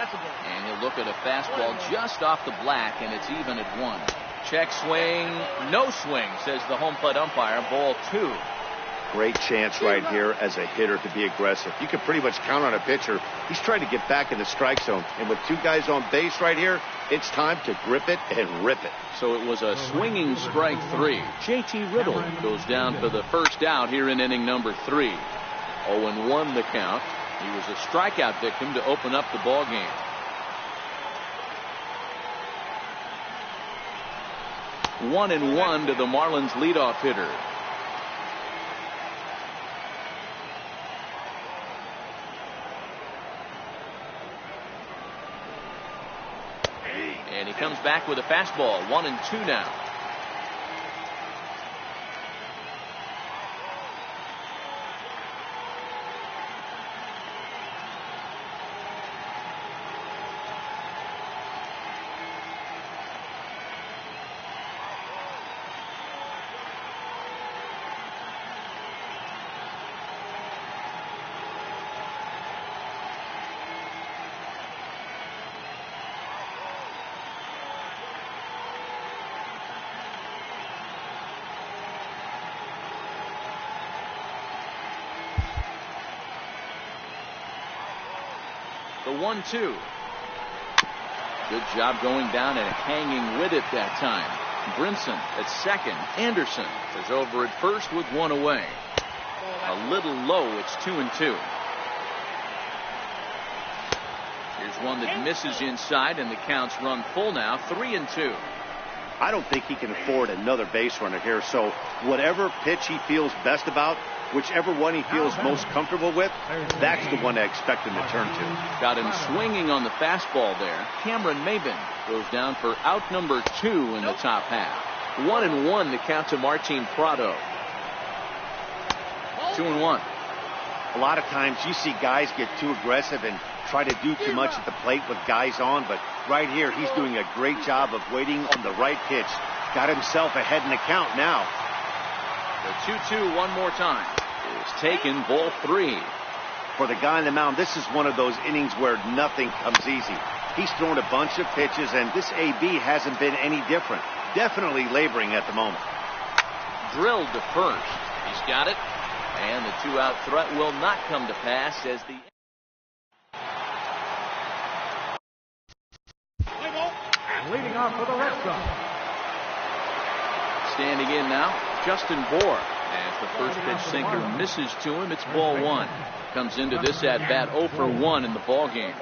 And he'll look at a fastball just off the black, and it's even at 1. Check swing, no swing, says the home plate umpire. Ball 2. Great chance right here as a hitter to be aggressive. You can pretty much count on a pitcher. He's trying to get back in the strike zone. And with 2 guys on base right here, it's time to grip it and rip it. So it was a swinging strike 3. JT Riddle goes down for the first out here in inning number 3. 0-1 the count. He was a strikeout victim to open up the ball game. One and one to the Marlins leadoff hitter. And he comes back with a fastball. 1-2 now. The 1-2. Good job going down and hanging with it that time. Brinson at second. Anderson is over at first with 1 away. A little low. It's 2-2. Here's one that misses inside, and the count's run full now. 3-2. I don't think he can afford another base runner here. So whatever pitch he feels best about, whichever one he feels most comfortable with, that's the one I expect him to turn to. Got him swinging on the fastball there. Cameron Maybin goes down for out number 2 in the top half. 1-1 the count to Martin Prado. 2-1. A lot of times you see guys get too aggressive and try to do too much at the plate with guys on, but right here he's doing a great job of waiting on the right pitch. Got himself ahead in the count now. The 2-2 one more time is taken. Ball 3. For the guy on the mound, this is one of those innings where nothing comes easy. He's thrown a bunch of pitches, and this AB hasn't been any different. Definitely laboring at the moment. Drilled to first. He's got it. And the 2-out threat will not come to pass as the... Leading off for the Red Sox. Standing in now, Justin Bour. As the first pitch sinker misses to him, it's ball 1. Comes into this at bat 0 for 1 in the ball game.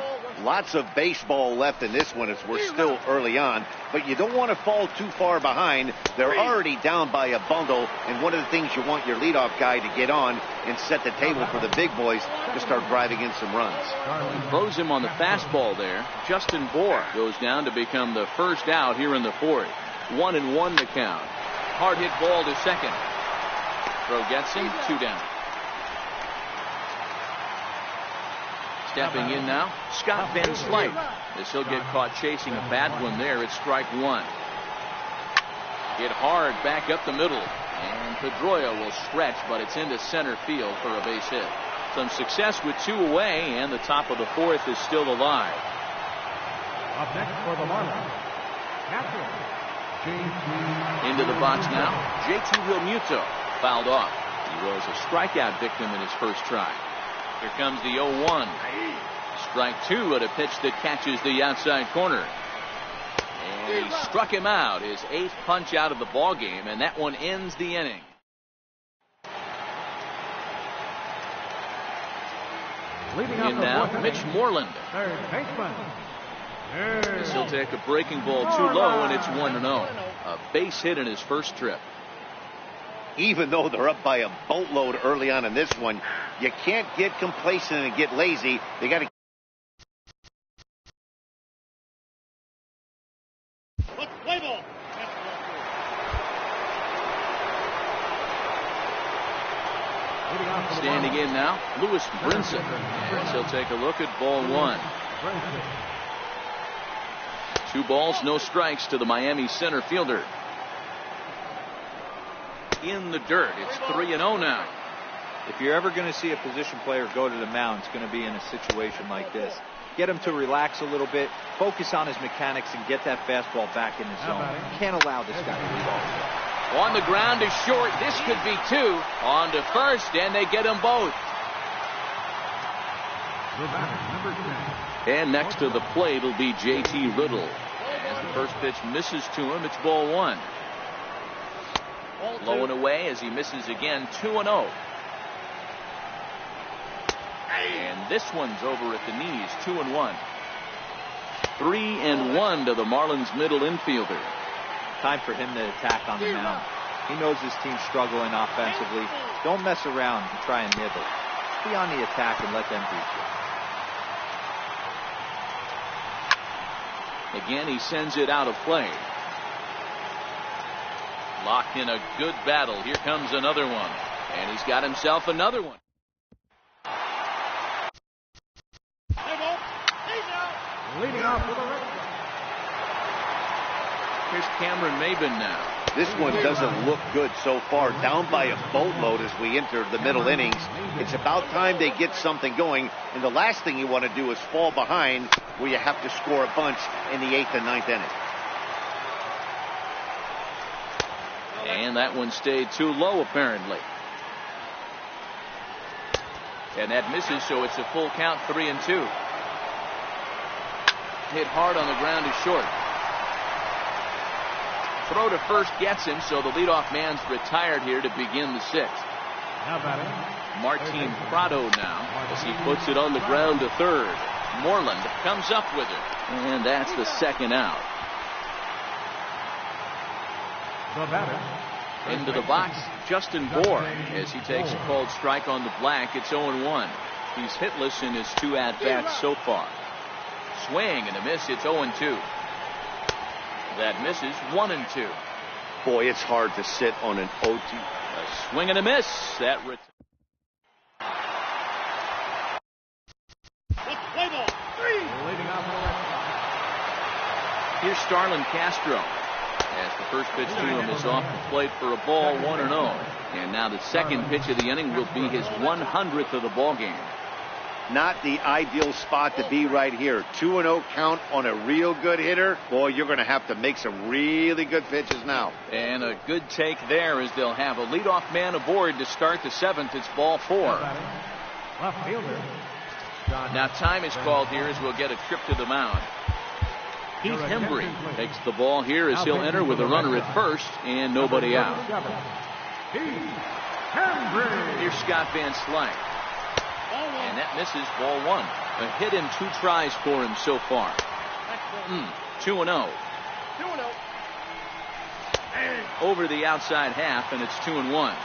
Lots of baseball left in this one as we're still early on, but you don't want to fall too far behind. They're already down by a bundle, and one of the things you want your leadoff guy to get on and set the table for the big boys to start driving in some runs. Throws him on the fastball there. Justin Bour goes down to become the first out here in the 4th. 1-1 the count. Hard hit ball to second. Throw gets him. 2 down. Stepping in now, Scott Van Slyke, as he'll get caught chasing a bad one there. It's strike 1. Hit hard back up the middle, and Pedroia will stretch, but it's into center field for a base hit. Some success with 2 away, and the top of the 4th is still alive. Up next for the Marlins, catcher, JT. Into the box now, JT Realmuto fouled off. He was a strikeout victim in his first try. Here comes the 0-1. Strike 2 at a pitch that catches the outside corner. And he struck him out. His 8th punch out of the ball game, and that one ends the inning. In now, Mitch Moreland. Third baseman. He'll take a breaking ball too low, and it's 1-0. A base hit in his first trip. Even though they're up by a boatload early on in this one, you can't get complacent and get lazy. They got to. Standing in now, Lewis Brinson. As he'll take a look at ball 1. 2 balls, no strikes to the Miami center fielder. In the dirt. It's 3-0 now. If you're ever going to see a position player go to the mound, it's going to be in a situation like this. get him to relax a little bit, focus on his mechanics, and get that fastball back in the zone. Can't allow this guy to lead off. On the ground is short. This could be two. On to first, and they get them both. And next to the plate will be J.T. Riddle. As the first pitch misses to him, it's ball one. Low and away as he misses again, 2-0. And this one's over at the knees, 2-1. 3-1 to the Marlins middle infielder. Time for him to attack on the mound. He knows his team's struggling offensively. Don't mess around and try and nibble. Be on the attack and let them beat you. Again, he sends it out of play. Locked in a good battle. Here comes another one. And he's got himself another one. Leading off with a red. Here's Cameron Maybin now. This one doesn't look good so far. Down by a boatload as we enter the middle innings. It's about time they get something going. And the last thing you want to do is fall behind where you have to score a bunch in the 8th and 9th inning. And that one stayed too low, apparently. And that misses, so it's a full count, 3-2. Hit hard on the ground is short. Throw to first gets him, so the leadoff man's retired here to begin the 6th. Martin Prado now as he puts it on the ground to third. Moreland comes up with it, and that's the second out. Into the box, Justin Bour as he takes a called strike on the black. It's 0-1. He's hitless in his 2 at-bats so far. Swing and a miss. It's 0-2. That misses. 1-2. Boy, it's hard to sit on an 0-2. A swing and a miss. That Here's Starlin Castro. As the first pitch to him is off the plate for a ball, 1-0. And now the second pitch of the inning will be his 100th of the ball game. Not the ideal spot to be right here. 2-0 count on a real good hitter. Boy, you're going to have to make some really good pitches now. And a good take there as they'll have a leadoff man aboard to start the 7th. It's ball 4. Left fielder. Now time is called here as we'll get a trip to the mound. Heath Hembree takes the ball here as he'll enter with a runner at first and nobody out. Here's Scott Van Slyke. And that misses, ball 1. A hit in 2 tries for him so far. 2-0. Over the outside half, and it's 2-1.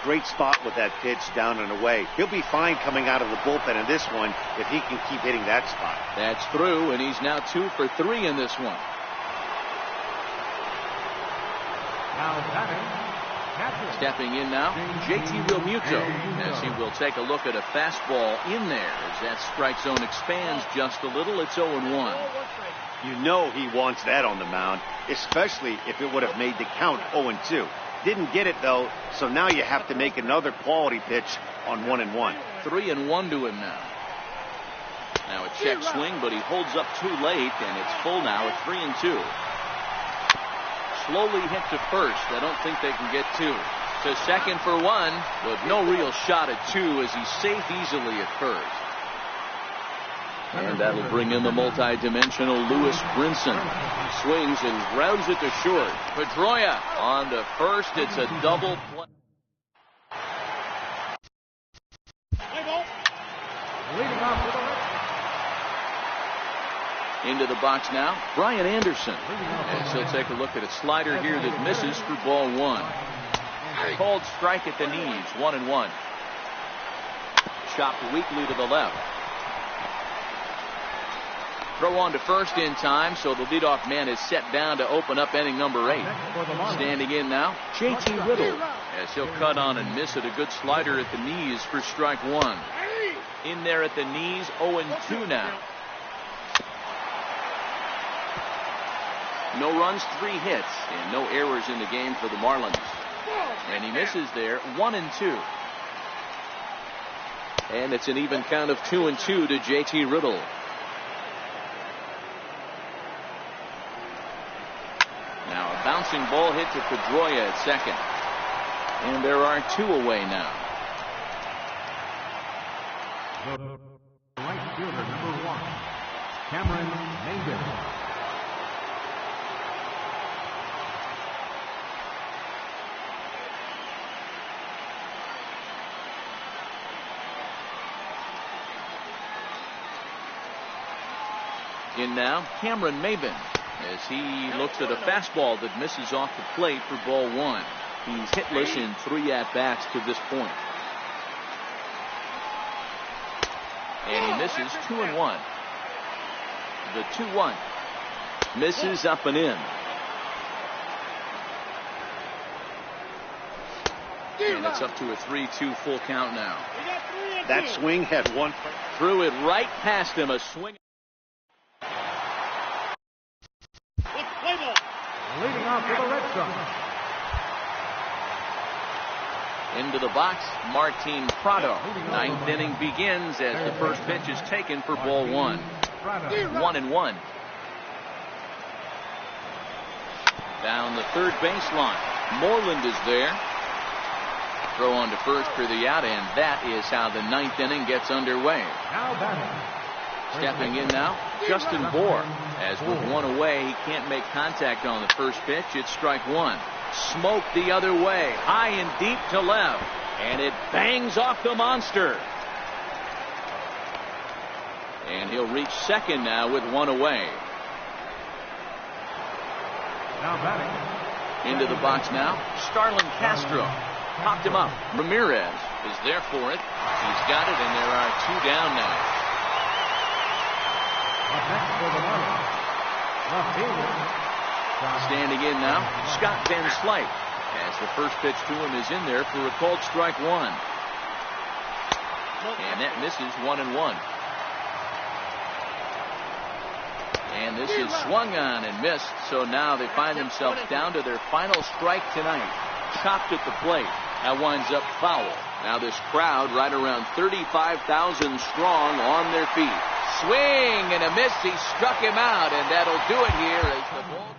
Great spot with that pitch down and away. He'll be fine coming out of the bullpen in this one if he can keep hitting that spot. That's through, and he's now 2 for 3 in this one. Stepping in now, J.T. Realmuto, as he will take a look at a fastball in there as that strike zone expands just a little. It's 0-1. You know he wants that on the mound, especially if it would have made the count 0-2. Didn't get it, though, so now you have to make another quality pitch on 1-1. 3-1 to him now. Now a check swing, but he holds up too late, and it's full now at 3-2. Slowly hit to first. I don't think they can get 2. To second for 1, with no real shot at 2 as he's safe easily at first. And that'll bring in the multi-dimensional Lewis Brinson. He swings and grounds it to short. Pedroia on to first. It's a double play. Into the box now, Brian Anderson. As he'll take a look at a slider here that misses for ball 1. Called strike at the knees, 1-1. Chopped weakly to the left. Throw on to first in time, so the leadoff man is set down to open up inning number 8. Standing in now, J.T. Riddle, as he'll cut on and miss at a good slider at the knees for strike 1. In there at the knees, 0-2 now. No runs, 3 hits, and no errors in the game for the Marlins. And he misses there, 1-2. And it's an even count of 2-2 to J.T. Riddle. bouncing ball hit to Pedroia at second. And there are 2 away now. The right fielder, number 1, Cameron Maybin. In now, Cameron Maybin, as he looks at a fastball that misses off the plate for ball 1. He's hitless in 3 at-bats to this point. And he misses 2-1. The 2-1 misses up and in. And it's up to a 3-2 full count now. That swing had one. Threw it right past him. A swing. Leading off for the Red Sox. Into the box, Martin Prado. 9th inning begins as the first pitch is taken for ball 1. 1-1. Down the third baseline. Moreland is there. Throw on to first for the out, and that is how the 9th inning gets underway. Now batting. Stepping in now, Justin Bour. As with 1 away, he can't make contact on the first pitch. It's strike 1. Smoke the other way, high and deep to left, and it bangs off the monster. And he'll reach second now with 1 away. Now batting. Into the box now, Starlin Castro. Popped him up. Ramirez is there for it. He's got it, and there are 2 down now. Up next for the Marlins, left fielder. Standing in now, Scott Van Slyke, as the first pitch to him is in there for a called strike 1. And that misses 1-1. And this is swung on and missed, so now they find themselves down to their final strike tonight. Chopped at the plate. That winds up foul. Now this crowd right around 35,000 strong on their feet. Swing and a miss. He struck him out, and that'll do it here as the ball game.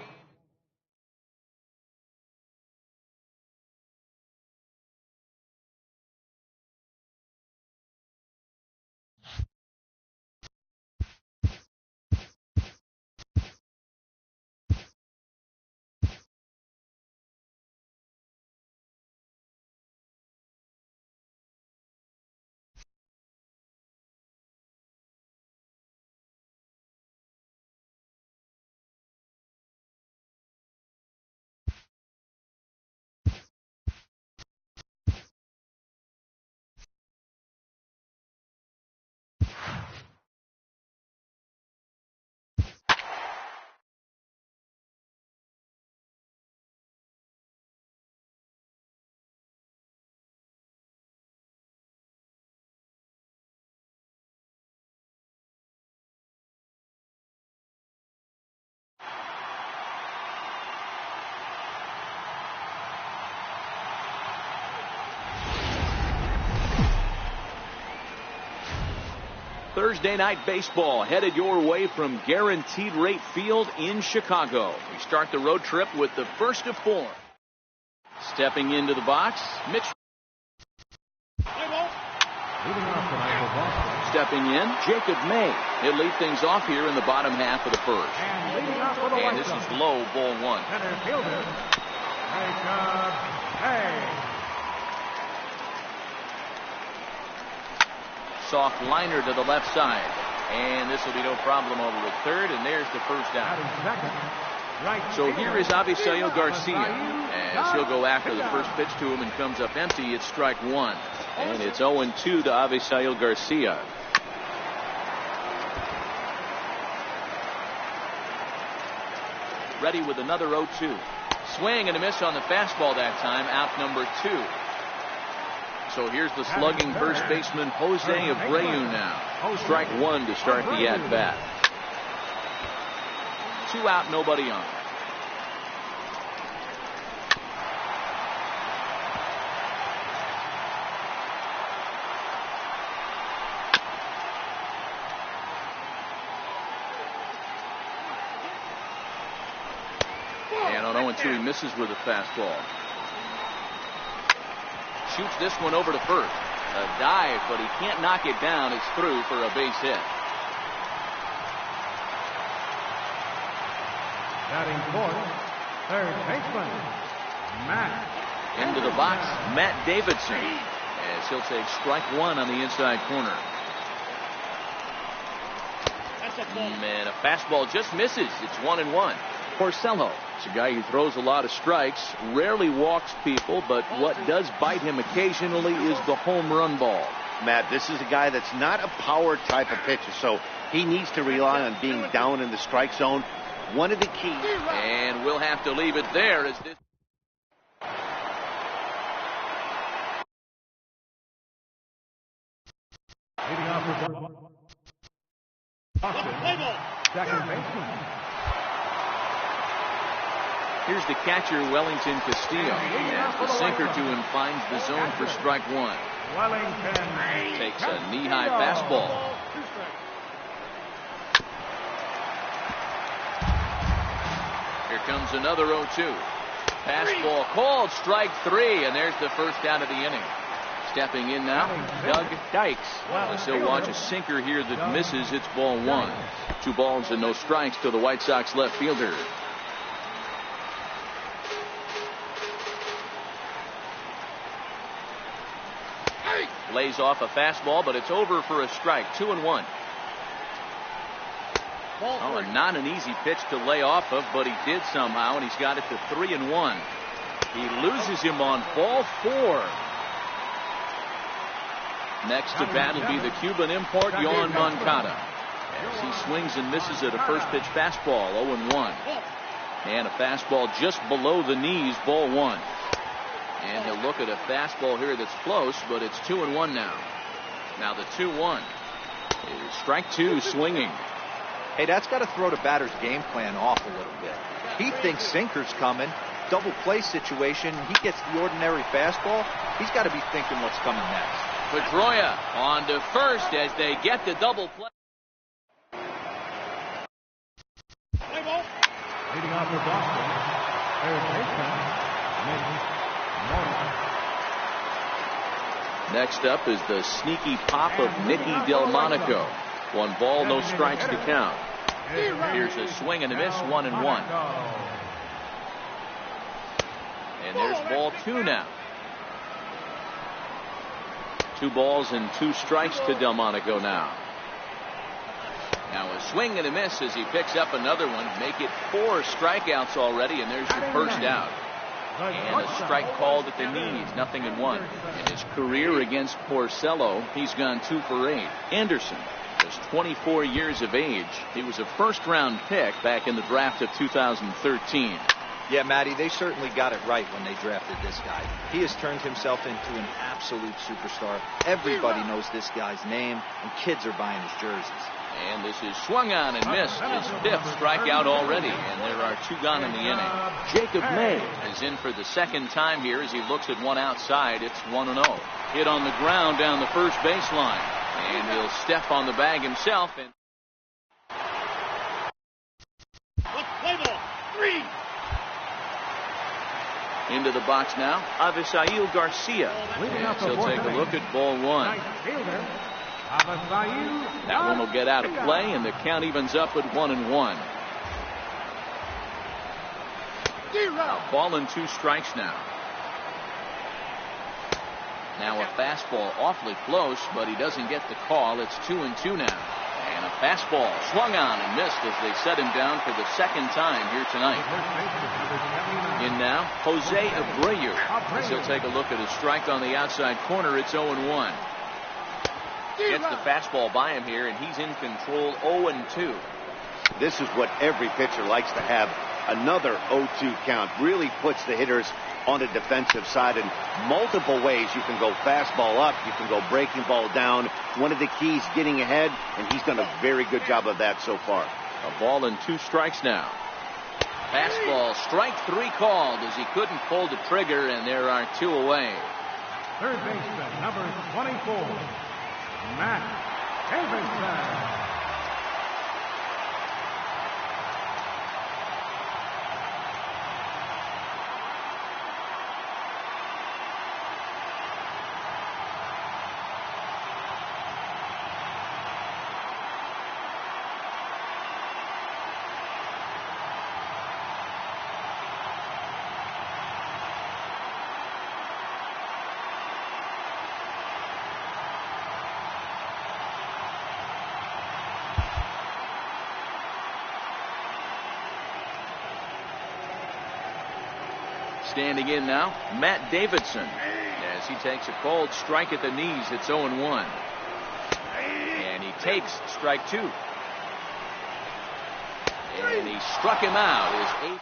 Thursday night baseball headed your way from Guaranteed Rate Field in Chicago. We start the road trip with the first of 4. Stepping into the box, Mitch. Stepping in, Jacob May. He'll lead things off here in the bottom half of the first. And this is low, ball 1. Center fielder, Jacob May. Soft liner to the left side. And this will be no problem over at third, and there's the first out. So here is Avisail Garcia, as he'll go after the first pitch to him and comes up empty. It's strike 1. And it's 0-2 to Avisail Garcia. Ready with another 0-2. Swing and a miss on the fastball that time, out number 2. So here's the slugging first baseman Jose Abreu now. Strike 1 to start the at-bat. 2 out, nobody on. And on 0-2, he misses with a fastball. Shoots this one over to first. A dive, but he can't knock it down. It's through for a base hit. Batting fourth, third baseman, Matt. Into the box, Matt Davidson, as he'll take strike one on the inside corner. And a fastball just misses. It's 1-1. Porcello is a guy who throws a lot of strikes, rarely walks people, but what does bite him occasionally is the home run ball. Matt, this is a guy that's not a power type of pitcher, so he needs to rely on being down in the strike zone. One of the keys. And we'll have to leave it there as this. Leading off for Boston, second baseman. Here's the catcher, Wellington Castillo, as the sinker to him finds the zone for strike one. Wellington Takes a knee-high fastball. Here comes another 0-2. Fastball called, strike three, and there's the first out of the inning. Stepping in now, Doug Dykes. As he'll watch a sinker here that misses, it's ball one. 2 balls and no strikes to the White Sox left fielder. Lays off a fastball, but it's over for a strike. 2-1. Oh, not an easy pitch to lay off of, but he did somehow, and he's got it to 3-1. He loses him on ball 4. Next to bat will be the Cuban import, Yoan Moncada, as he swings and misses at a first pitch fastball. 0-1. And a fastball just below the knees, ball 1. And he'll look at a fastball here that's close, but it's 2-1 now. Now the 2-1 is strike 2, swinging. Hey, that's got to throw the batter's game plan off a little bit. He thinks sinker's coming, double play situation. He gets the ordinary fastball. He's got to be thinking what's coming next. Pedroia on to first as they get the double play. leading off for Boston, third baseman, Nick Morton. Next up is the sneaky pop of Nicky Delmonico. 1 ball, no strikes to count. Here's a swing and a miss, 1-1. And there's ball 2 now. 2 balls and 2 strikes to Delmonico now. Now a swing and a miss as he picks up another one. Make it 4 strikeouts already, and there's your first out. And a strike called at the knees, 0-1. In his career against Porcello, he's gone 2 for 8. Anderson is 24 years of age. He was a first-round pick back in the draft of 2013. Yeah, Matty, they certainly got it right when they drafted this guy. He has turned himself into an absolute superstar. Everybody knows this guy's name, and kids are buying his jerseys. And this is swung on and missed. His 5th strikeout already, and there are 2 gone in the inning. Jacob May is in for the 2nd time here as he looks at one outside. It's 1-0. Hit on the ground down the first baseline, and he'll step on the bag himself. And Play ball. 3. into the box now, Avisail Garcia. And he'll take a look at ball 1. That one will get out of play, and the count evens up at 1-1. Ball and 2 strikes now. Now a fastball awfully close, but he doesn't get the call. It's 2-2 now. And a fastball swung on and missed as they set him down for the 2nd time here tonight. In now, Jose Abreu. As he'll take a look at a strike on the outside corner. It's 0-1. Gets the fastball by him here, and he's in control. 0-2. This is what every pitcher likes to have. Another 0-2 count really puts the hitters on the defensive side in multiple ways. You can go fastball up, you can go breaking ball down. One of the keys, getting ahead, and he's done a very good job of that so far. A ball and 2 strikes now. Fastball, strike 3 called as he couldn't pull the trigger, and there are 2 away. Third baseman, number 24, Matt Davidson. Standing in now, Matt Davidson. As he takes a cold strike at the knees, it's 0-1. And he takes strike 2. And he struck him out. His 8th.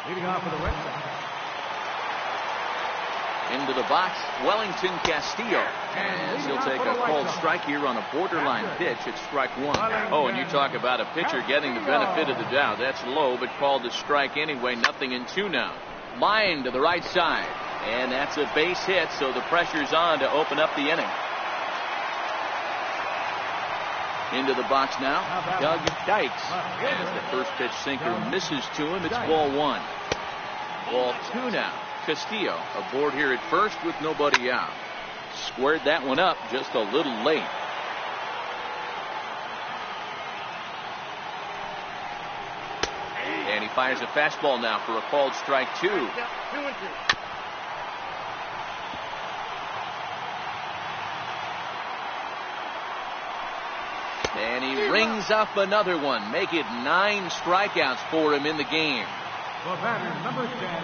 Leading off for the Red Sox. Into the box, Wellington Castillo. As he'll take a cold strike here on a borderline pitch at strike 1. Oh, and you talk about a pitcher getting the benefit of the doubt. That's low, but called a strike anyway. 0-2 now. Line to the right side. And that's a base hit, so the pressure's on to open up the inning. Into the box now, Doug Dykes. As the first pitch sinker misses to him, it's ball 1. Ball 2 now. Castillo aboard here at first with nobody out. Squared that one up just a little late. And he fires a fastball now for a called strike 2. And he rings up another one. Make it 9 strikeouts for him in the game.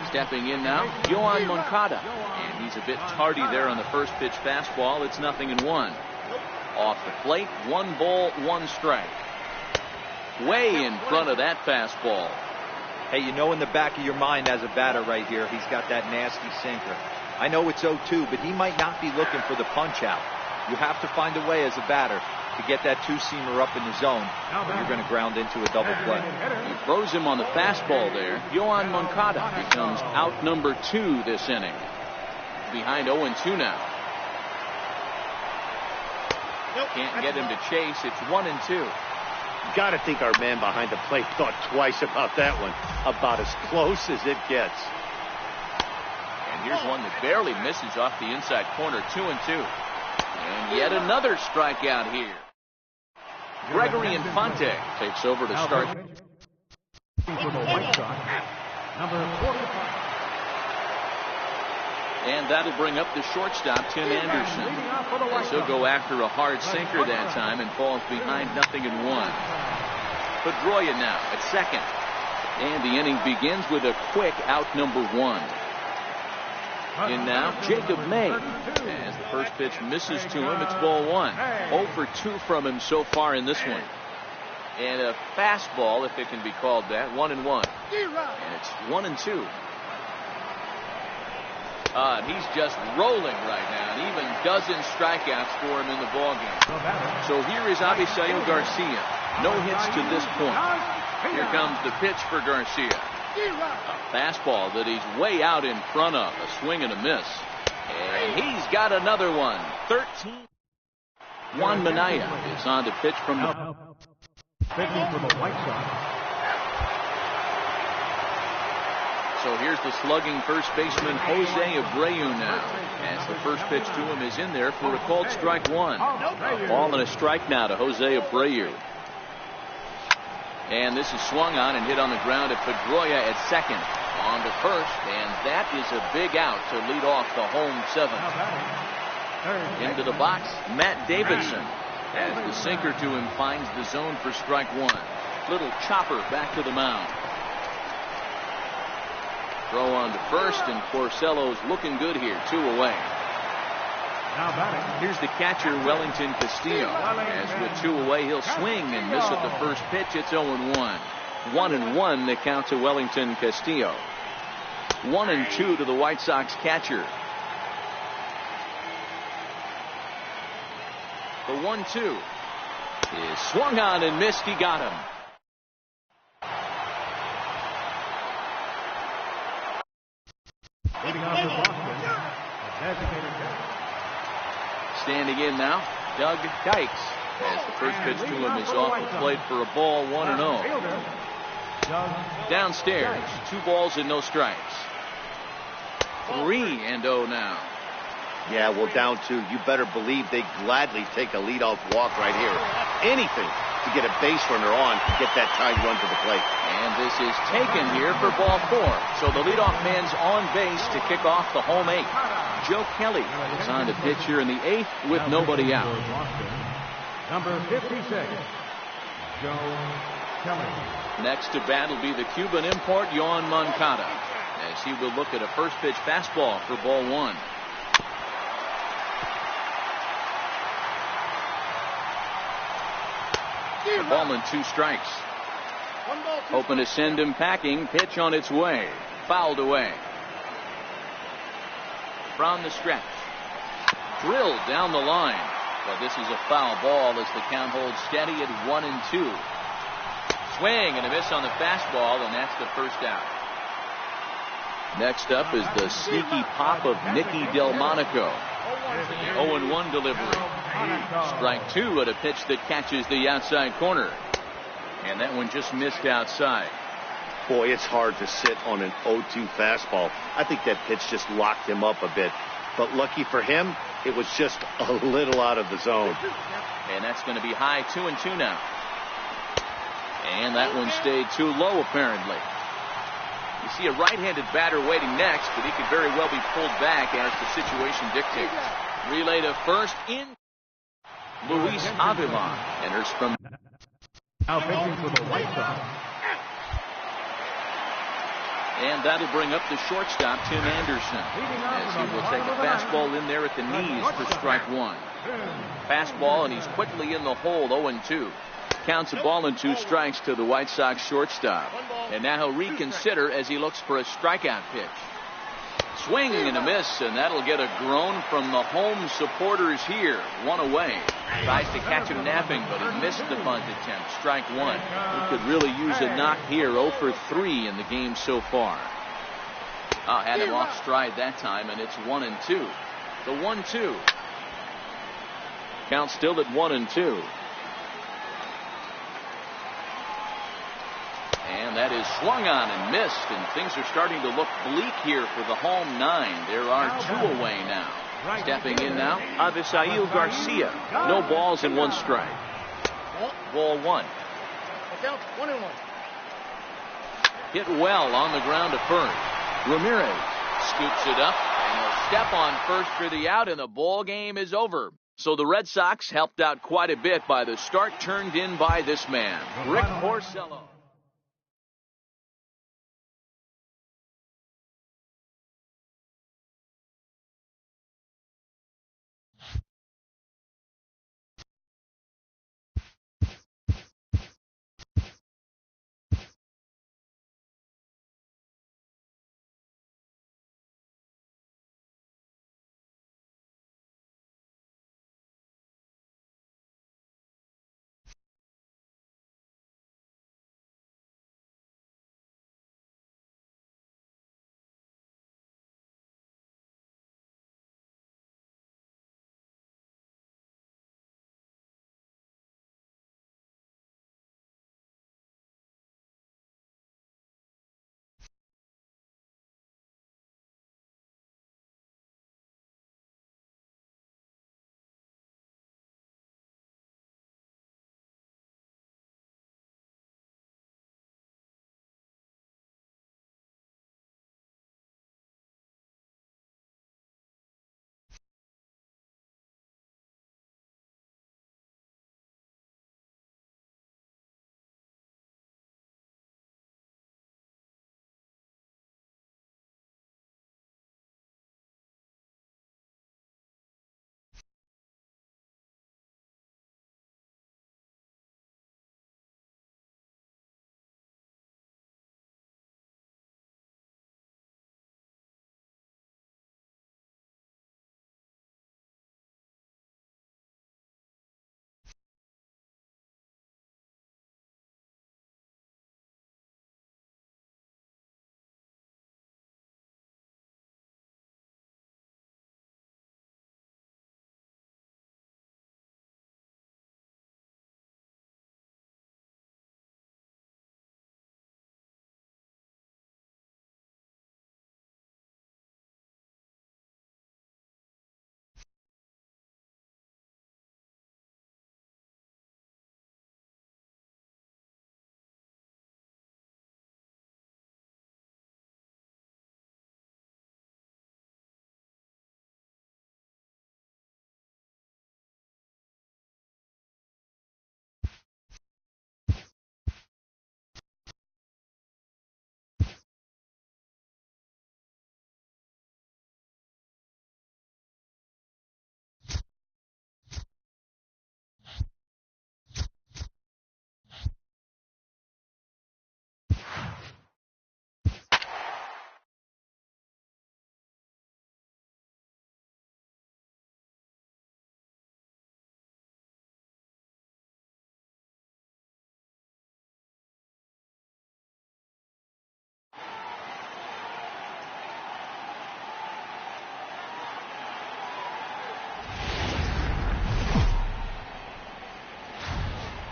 Stepping in now, Yoan Moncada. And he's a bit tardy there on the first pitch fastball. It's 0-1. Off the plate, 1 ball, 1 strike. Way in front of that fastball. Hey, you know in the back of your mind as a batter right here, he's got that nasty sinker. I know it's 0-2, but he might not be looking for the punch out. You have to find a way as a batter to get that 2-seamer up in the zone, or you're going to ground into a double play. He throws him on the fastball there. Yoan Moncada becomes out number 2 this inning. Behind 0-2 now. Can't get him to chase. It's 1-2. Got to think our man behind the plate thought twice about that one. About as close as it gets. And here's one that barely misses off the inside corner. 2-2. And yet another strikeout here. Gregory Infante takes over to start. For the White Sox, number 45. And that'll bring up the shortstop, Tim Anderson. As he'll go after a hard sinker that time and falls behind 0-1. Pedroia now at second. And the inning begins with a quick out number 1. In now, Jacob May. As the first pitch misses to him, it's ball 1. 0-2 from him so far in this one. And a fastball, if it can be called that, 1-1. And it's 1-2. He's just rolling right now, and even dozen strikeouts for him in the ballgame. So here is Avisaíl Garcia. No hits to this point. Here comes the pitch for Garcia. A fastball that he's way out in front of. A swing and a miss. And he's got another one. 13. Juan Minaya is on to pitch from the... Pitching for the White Sox. So here's the slugging first baseman Jose Abreu now. As the first pitch to him is in there for a called strike 1. A ball and a strike now to Jose Abreu. And this is swung on and hit on the ground at Pedroia at second. On to first, and that is a big out to lead off the home 7th. Into the box, Matt Davidson. As the sinker to him finds the zone for strike 1. Little chopper back to the mound. Throw on to first, and Porcello's looking good here. 2 away. Here's the catcher, Wellington Castillo. As with 2 away, he'll swing and miss at the first pitch. It's 0-1. 1-1 the count to Wellington Castillo. 1-2 to the White Sox catcher. The 1-2 is swung on and missed. He got him. Leading off for Boston, designated hitter. Standing in now, Doug Dykes. As the first pitch to him is off the plate for a ball, 1-0. Downstairs, 2 balls and no strikes. 3-0 now. Yeah, well, down 2. You better believe they gladly take a leadoff walk right here. Anything to get a base runner on to get that tying run to the plate. And this is taken here for ball 4. So the leadoff man's on base to kick off the home 8. Joe Kelly is on to pitch here in the 8th with nobody out. Number 56, Joe Kelly. Next to bat will be the Cuban import, Yoan Moncada, as he will look at a first pitch fastball for ball one. A ball and 2 strikes. Hoping to send him packing. Pitch on its way. Fouled away. From the stretch. Drilled down the line. But this is a foul ball as the count holds steady at 1-2. Swing and a miss on the fastball, and that's the first out. Next up is the sneaky pop of Nicky Delmonico. The 0-1 delivery. Strike 2 at a pitch that catches the outside corner. And that one just missed outside. Boy, it's hard to sit on an 0-2 fastball. I think that pitch just locked him up a bit. But lucky for him, it was just a little out of the zone. And that's going to be high 2-2 now. And that one stayed too low, apparently. You see a right-handed batter waiting next, but he could very well be pulled back as the situation dictates. Relay to first in. Luis Avila enters from. Now pitching for the White Sox. And that'll bring up the shortstop, Tim Anderson, as he will take a fastball in there at the knees for strike 1. Fastball, and he's quickly in the hole, 0-2. Counts a ball and 2 strikes to the White Sox shortstop. And now he'll reconsider as he looks for a strikeout pitch. Swing and a miss, and that'll get a groan from the home supporters here. 1 away. Tries to catch him napping, but he missed the bunt attempt. Strike 1. He could really use a knock here. 0 for 3 in the game so far. Had him off stride that time, and it's 1-2. The 1-2. Count still at 1-2. And that is swung on and missed, and things are starting to look bleak here for the home 9. There are 2 away now. Stepping in now, Avisail Garcia. No balls and 1 strike. Ball 1. Hit well on the ground to first. Ramirez scoops it up, and he'll step on first for the out, and the ball game is over. So the Red Sox helped out quite a bit by the start turned in by this man, Rick Porcello.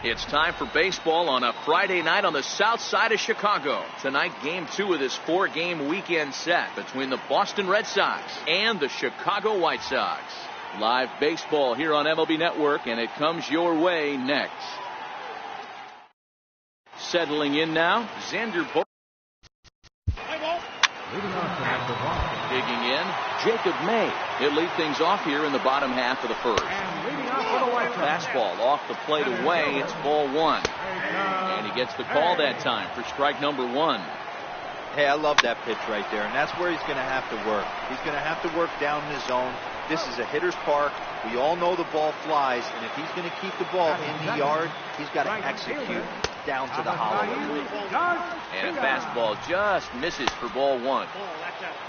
It's time for baseball on a Friday night on the south side of Chicago. Tonight, game 2 of this 4-game weekend set between the Boston Red Sox and the Chicago White Sox. Live baseball here on MLB Network, and it comes your way next. Settling in now, Xander Bogaerts. Digging in, Jacob May. He'll lead things off here in the bottom half of the first. Fastball off the plate away. It's ball 1. And he gets the call that time for strike number 1. Hey, I love that pitch right there, and that's where he's going to have to work. He's going to have to work down in his zone. This is a hitter's park. We all know the ball flies, and if he's going to keep the ball in the yard, he's got to execute down to the hollow. And a fastball just misses for ball 1.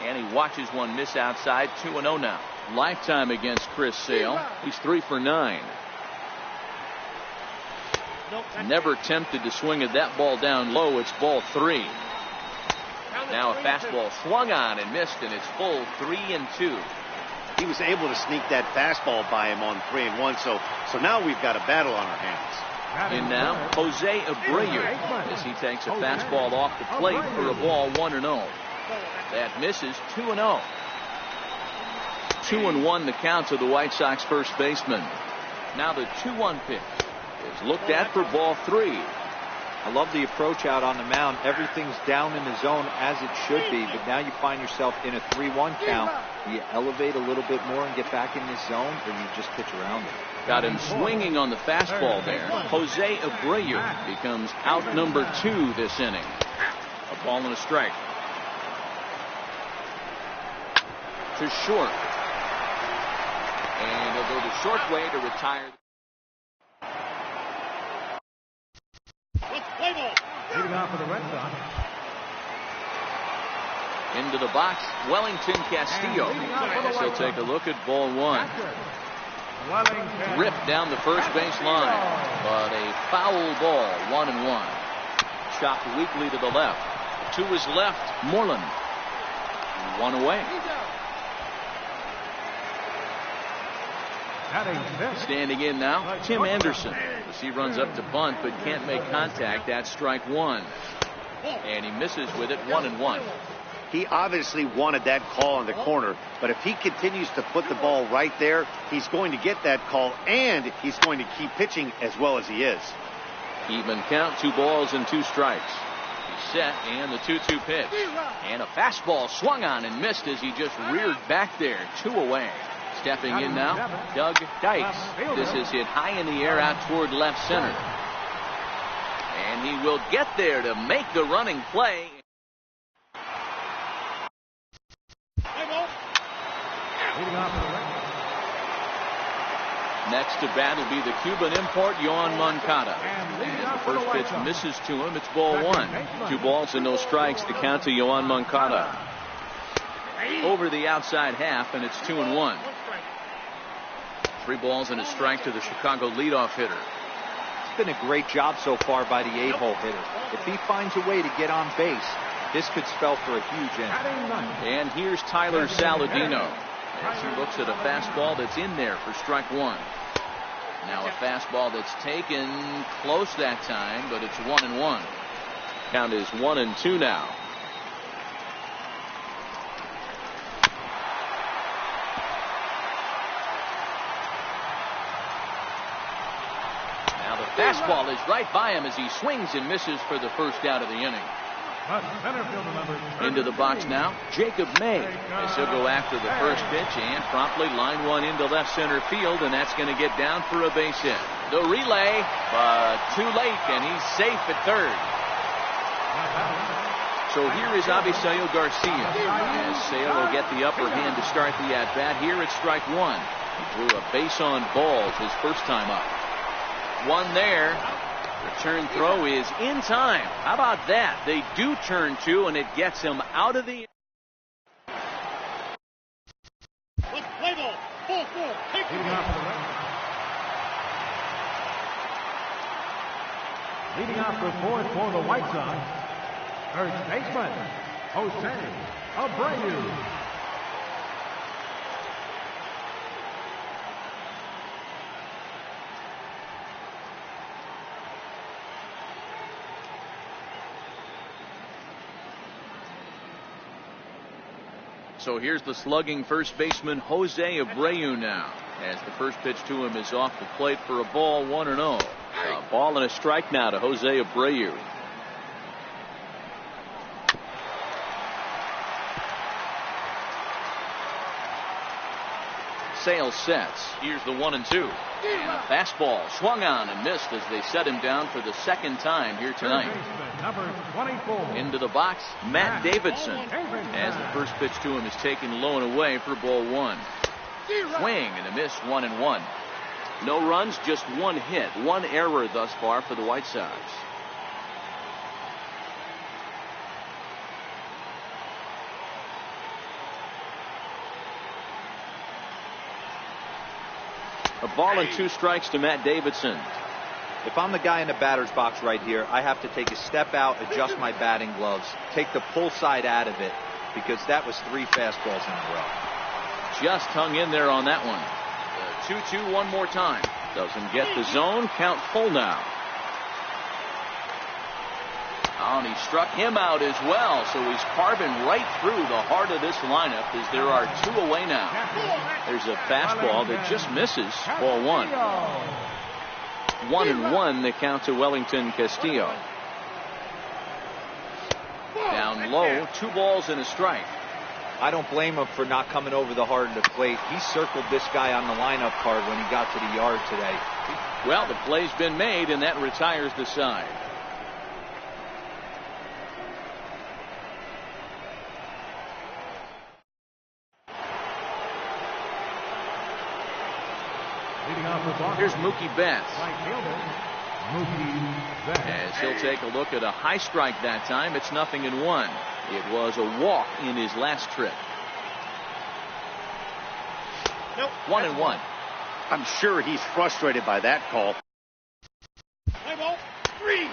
And he watches one miss outside. 2-0 now. Lifetime against Chris Sale. He's 3 for 9. Never tempted to swing at that ball down low. It's ball 3. Now a fastball swung on and missed, and it's full 3-2. He was able to sneak that fastball by him on 3-1, so now we've got a battle on our hands. In now, Jose Abreu, as he takes a fastball off the plate for a ball 1-0. That misses. 2-0. 2-1 the count to the White Sox first baseman. Now the 2-1 pitch is looked at for ball 3. I love the approach out on the mound. Everything's down in the zone as it should be, but now you find yourself in a 3-1 count. You elevate a little bit more and get back in this zone, or you just pitch around it. Got him swinging on the fastball there. Jose Abreu becomes out number 2 this inning. A ball and a strike. To short. And he'll go the short way to retire. Leading off for the Red Sox. Into the box, Wellington Castillo. As he'll take a look at ball 1. Ripped down the first base line, but a foul ball, 1-1. Chopped weakly to the left. To his left, Moreland. 1 away. Standing in now, Tim Anderson. As he runs up to bunt, but can't make contact. That's strike 1. And he misses with it, 1-1. He obviously wanted that call in the corner, but if he continues to put the ball right there, he's going to get that call, and he's going to keep pitching as well as he is. Even count, 2 balls and 2 strikes. He's set, and the 2-2 pitch. And a fastball swung on and missed as he just reared back there, 2 away. Stepping in now, Doug Dykes. This is hit high in the air out toward left center. And he will get there to make the running play. Next to bat will be the Cuban import, Yoan Moncada. And the first pitch misses to him. It's ball 1. 2 balls and no strikes to count to Yoan Moncada. Over the outside half, and it's 2-1. 3 balls and a strike to the Chicago leadoff hitter. It's been a great job so far by the 8-hole hitter. If he finds a way to get on base, this could spell for a huge inning. And here's Tyler Saladino as he looks at a fastball that's in there for strike 1. Now a fastball that's taken close that time, but it's 1-1. Count is 1-2 now. Fastball is right by him as he swings and misses for the first out of the inning. Into the box now, Jacob May, as he'll go after the first pitch and promptly line one into left center field, and that's going to get down for a base hit. The relay, but too late, and he's safe at third. So here is Avisail Garcia, as Sale will get the upper hand to start the at-bat. Here it's strike 1. He drew a base on balls his first time up. One there. Return throw is in time. How about that? They do turn 2, and it gets him out of the. Leading off the fourth for the White Sox, first baseman, Jose Abreu. So here's the slugging first baseman Jose Abreu now, as the first pitch to him is off the plate for a ball, 1-0. A ball and a strike now to Jose Abreu. Sale sets. Here's the 1-2. And a fastball swung on and missed as they set him down for the second time here tonight. Number 24. Into the box, Matt Davidson, as the first pitch to him is taken low and away for ball 1. Swing and a miss, 1-1. No runs, just one hit, one error thus far for the White Sox. A ball and 2 strikes to Matt Davidson. If I'm the guy in the batter's box right here, I have to take a step out, adjust my batting gloves, take the pull side out of it, because that was 3 fastballs in a row. Just hung in there on that one. 2-2 one more time. Doesn't get the zone. Count full now. Oh, and he struck him out as well, so he's carving right through the heart of this lineup as there are 2 away now. There's a fastball that just misses. Ball 1. 1-1 the count to Wellington Castillo. Down low, 2 balls and a strike. I don't blame him for not coming over the heart of the plate. He circled this guy on the lineup card when he got to the yard today. Well, the play's been made, and that retires the side. Here's Mookie Betts. As he'll take a look at a high strike that time. It's 0-1. It was a walk in his last trip. 1-1. I'm sure he's frustrated by that call. Play ball. 3.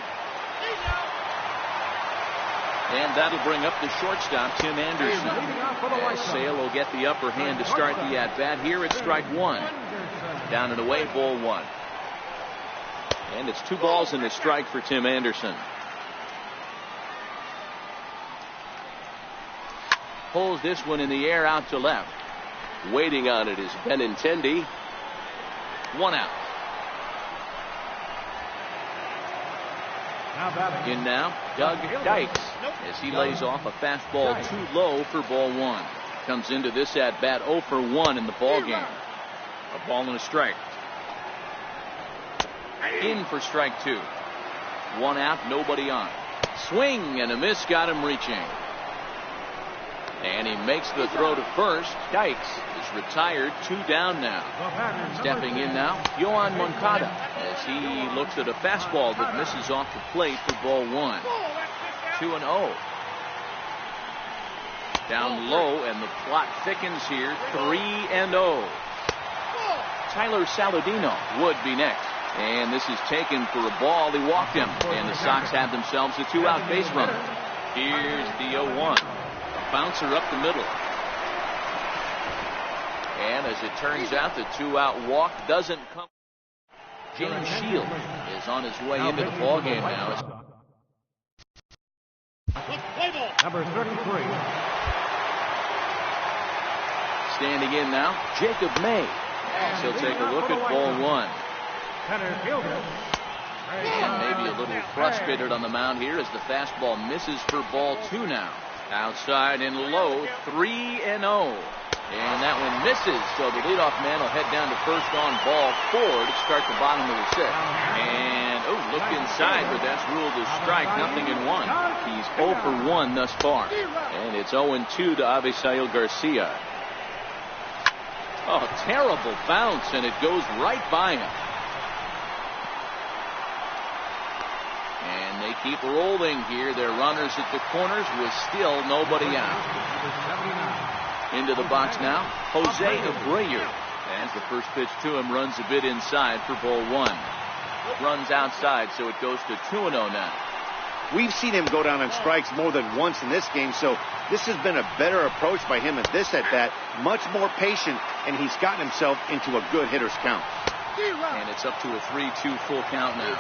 And that'll bring up the shortstop, Tim Anderson. As Sale will get the upper hand to start the at-bat. Here it's strike 1. Down and away, ball 1. And it's 2 balls and a strike for Tim Anderson. Pulls this one in the air out to left. Waiting on it is Benintendi. 1 out. In now, Doug Dykes, as he lays off a fastball too low for ball 1. Comes into this at bat 0 for 1 in the ball game. A ball and a strike. In for strike 2. 1 out, nobody on. Swing and a miss, got him reaching. And he makes the throw to first. Dykes is retired, 2 down now. Stepping in now, Yoan Moncada, as he looks at a fastball that misses off the plate for ball 1. 2-0. Down low, and the plot thickens here. 3-0. Tyler Saladino would be next. And this is taken for a ball. He walked him. And the Sox have themselves a 2-out base runner. Here's the 0-1. A bouncer up the middle. And as it turns out, the 2-out walk doesn't come. James Shield is on his way into the ballgame now. Number 33. Standing in now, Jacob May. As he'll take a look at ball 1. And maybe a little frustrated on the mound here as the fastball misses for ball 2 now. Outside and low, 3-0. And that one misses, so the leadoff man will head down to first on ball 4 to start the bottom of the 6th. And, looked inside, but that's ruled a strike, 0-1. He's 0 for 1 thus far. And it's 0-2 to Avisail Garcia. Oh, terrible bounce, and it goes right by him. And they keep rolling here. Their runners at the corners with still nobody out. Into the box now, Jose Abreu. As the first pitch to him runs a bit inside for ball 1. Runs outside, so it goes to 2-0 now. We've seen him go down on strikes more than once in this game, so this has been a better approach by him at this at-bat. Much more patient, and he's gotten himself into a good hitter's count. And it's up to a 3-2 full count now.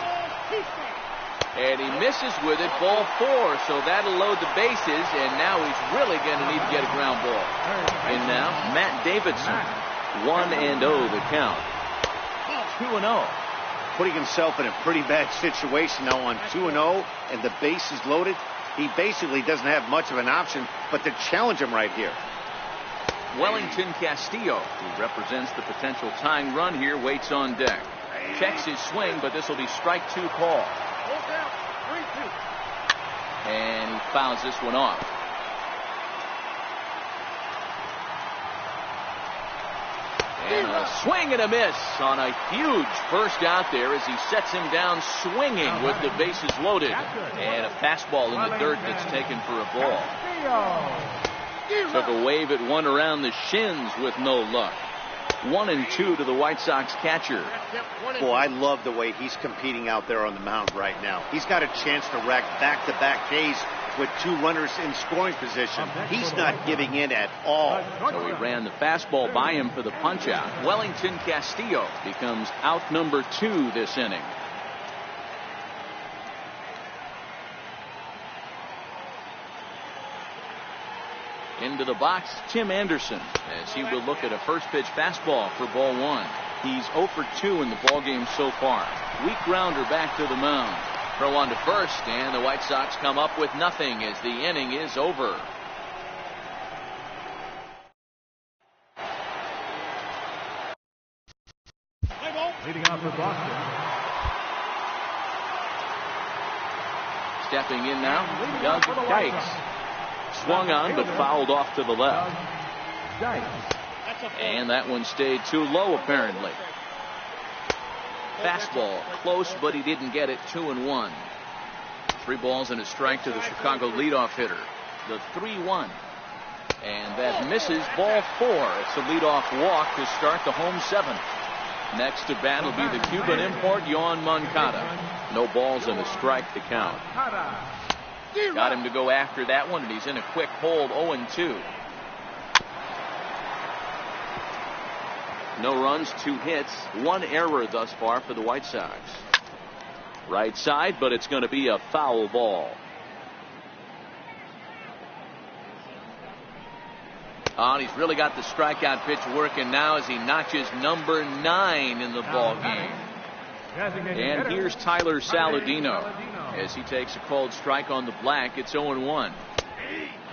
And he misses with it, ball 4, so that'll load the bases, and now he's really going to need to get a ground ball. And now, Matt Davidson, 1-0 the count. 2-0. Putting himself in a pretty bad situation now on 2-0, and the base is loaded. He basically doesn't have much of an option but to challenge him right here. Wellington Castillo, who represents the potential tying run here, waits on deck. Checks his swing, but this will be strike 2 call. And he fouls this one off. And a swing and a miss on a huge first out there as he sets him down swinging with the bases loaded. And a fastball in the dirt that's taken for a ball. Took a wave at one around the shins with no luck. 1-2 to the White Sox catcher. Boy, I love the way he's competing out there on the mound right now. He's got a chance to rack back-to-back Ks with 2 runners in scoring position. He's not giving in at all. So he ran the fastball by him for the punch-out. Wellington Castillo becomes out number 2 this inning. Into the box, Tim Anderson, as he will look at a first pitch fastball for ball 1. He's 0 for 2 in the ballgame so far. Weak grounder back to the mound. Throw on to first, and the White Sox come up with nothing as the inning is over. Leading off for Boston. Stepping in now, Doug Dykes. Swung on, but fouled off to the left. And that one stayed too low, apparently. Fastball, close, but he didn't get it. 2-1. 3 balls and a strike to the Chicago leadoff hitter. The 3-1. And that misses, ball 4. It's a leadoff walk to start the home 7th. Next to bat will be the Cuban import, Yoan Moncada. No balls and a strike to count. Got him to go after that one, and he's in a quick hold. 0-2. No runs, 2 hits, 1 error thus far for the White Sox. Right side, but it's going to be a foul ball. Oh, and he's really got the strikeout pitch working now as he notches number 9 in the ball game. And here's Tyler Saladino as he takes a called strike on the black. It's 0-1.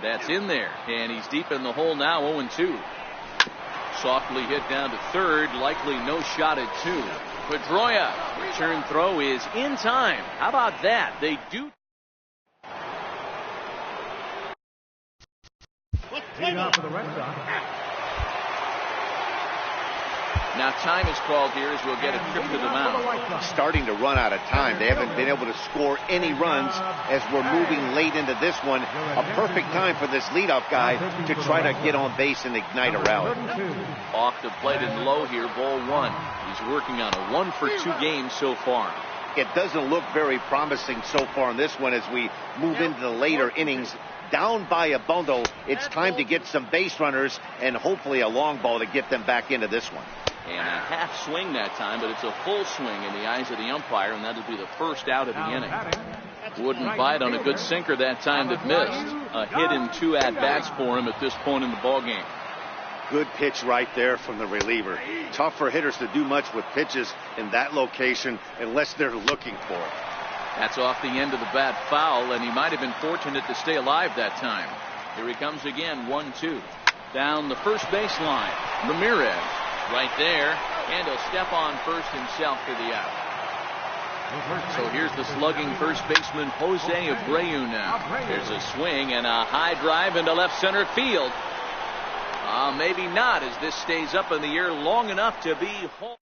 That's in there, and he's deep in the hole now. 0-2. Softly hit down to third, likely no shot at 2. Pedroia, return throw is in time. How about that? They do. Leading off for the Red Sox. Now time is called here as we'll get a trip to the mound. Starting to run out of time. They haven't been able to score any runs as we're moving late into this one. A perfect time for this leadoff guy to try to get on base and ignite a rally. Off the plate and low here, ball 1. He's working on a 1 for 2 game so far. It doesn't look very promising so far in this one as we move into the later innings. Down by a bundle, it's time to get some base runners and hopefully a long ball to get them back into this one. And a half swing that time, but it's a full swing in the eyes of the umpire, and that'll be the first out of the inning. Wouldn't bite on a good sinker that time that missed. A hit in 2 at-bats for him at this point in the ballgame. Good pitch right there from the reliever. Tough for hitters to do much with pitches in that location unless they're looking for it. That's off the end of the bat foul, and he might have been fortunate to stay alive that time. Here he comes again, 1-2. Down the first baseline. Ramirez right there, and he'll step on first himself for the out. So here's the slugging first baseman Jose Abreu now. There's a swing and a high drive into left center field. Maybe not, as this stays up in the air long enough to be home.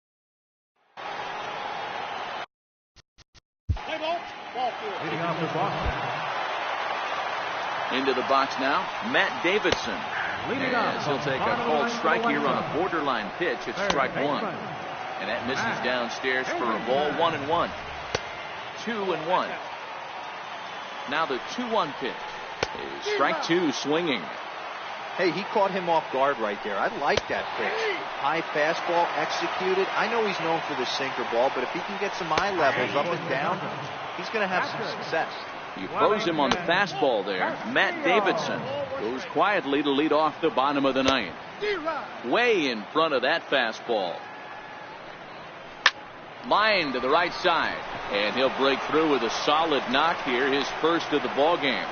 Leading off for Boston. Into the box now, Matt Davidson. As he'll take a called strike here on a borderline pitch. It's strike 1. And that misses downstairs for a ball. 1-1. 2-1. Now the 2-1 pitch. Strike 2 swinging. Hey, he caught him off guard right there. I like that pitch. High fastball executed. I know he's known for the sinker ball, but if he can get some eye levels up and down, he's going to have some success. He throws him on the fastball there. Matt Davidson goes quietly to lead off the bottom of the ninth. Way in front of that fastball. Line to the right side. And he'll break through with a solid knock here, his first of the ball game.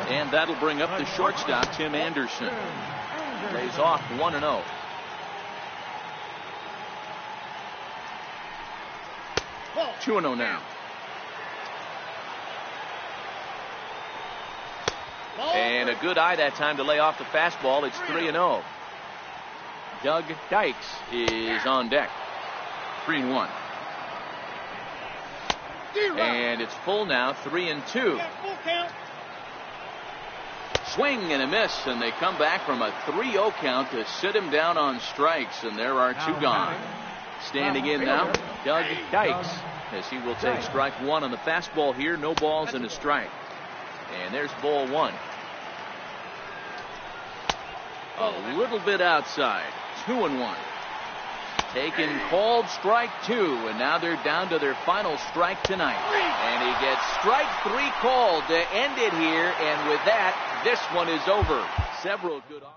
And that'll bring up the shortstop, Tim Anderson. Lays off 1-0. Ball. 2-0 now. And a good eye that time to lay off the fastball. It's 3-0. Doug Dykes is on deck. 3-1. And it's full now, 3-2. Full count. Swing and a miss, and they come back from a 3-0 count to sit him down on strikes, and there are two gone. Standing in now, Doug Dykes, as he will take strike one on the fastball here. No balls and a strike. And there's ball one. A little bit outside. 2-1. Taken, called, strike two, and now they're down to their final strike tonight. And he gets strike three called to end it here, and with that, this one is over. Several good offenses.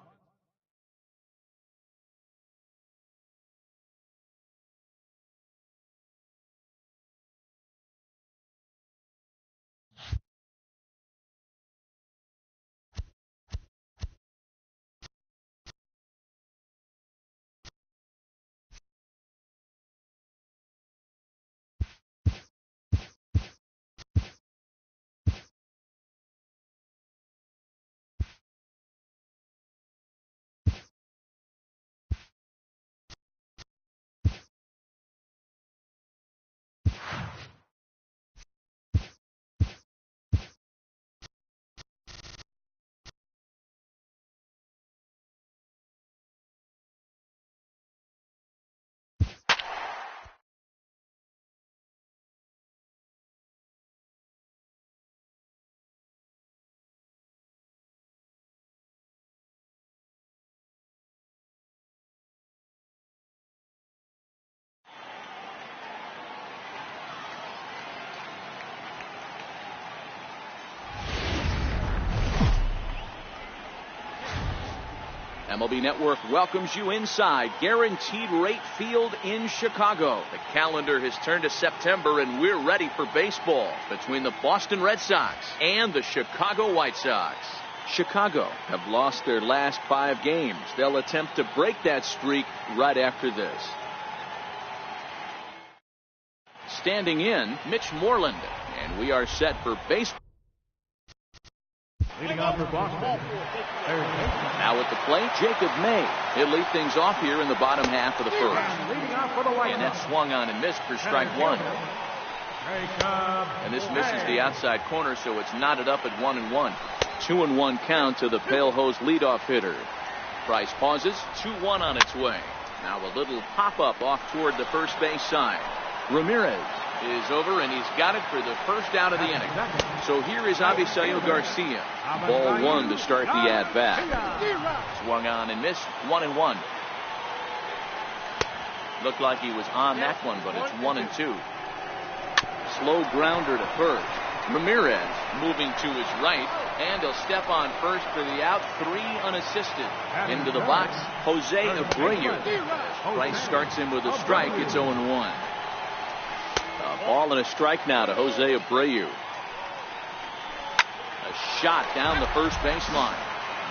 MLB Network welcomes you inside Guaranteed Rate Field in Chicago. The calendar has turned to September, and we're ready for baseball between the Boston Red Sox and the Chicago White Sox. Chicago have lost their last 5 games. They'll attempt to break that streak right after this. Standing in, Mitch Moreland, and we are set for baseball. Leading off for Boston. Now at the plate, Jacob May. He'll lead things off here in the bottom half of the first. Leading off for the White And that swung on and missed for strike one. And this misses the outside corner, so it's knotted up at 1-1. 2-1 count to the Pale Hose leadoff hitter. Price pauses, 2-1 on its way. Now a little pop-up off toward the first base side. Ramirez is over, and he's got it for the first out of the inning. So here is Avisaíl Garcia. Ball one to start the at-bat. Swung on and missed, 1-1. Looked like he was on that one, but it's 1-2. Slow grounder to first. Ramirez moving to his right, and he'll step on first for the out. 3 unassisted. Into the box, Jose Abreu. Price starts him with a strike. It's 0-1. A ball and a strike now to Jose Abreu. A shot down the first baseline,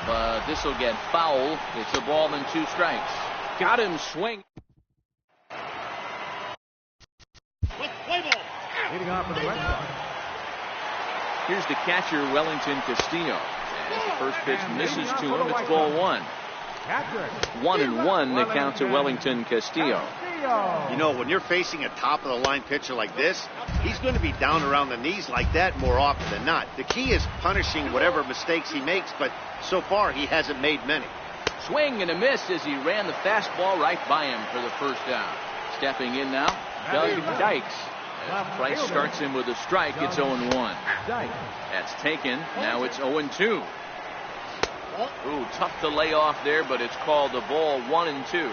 but this will get foul. It's a ball and 2 strikes. Got him swing. Play ball. Leading off for the Red Sox. Here's the catcher, Wellington Castillo. As the first pitch misses to him, it's ball one. 1-1 the count to Wellington Castillo. You know, when you're facing a top-of-the-line pitcher like this, he's going to be down around the knees like that more often than not. The key is punishing whatever mistakes he makes, but so far he hasn't made many. Swing and a miss as he ran the fastball right by him for the first down. Stepping in now, Doug Dykes. As Price starts him with a strike, it's 0-1. That's taken. Now it's 0-2. Ooh, tough to lay off there, but it's called the ball. 1-2.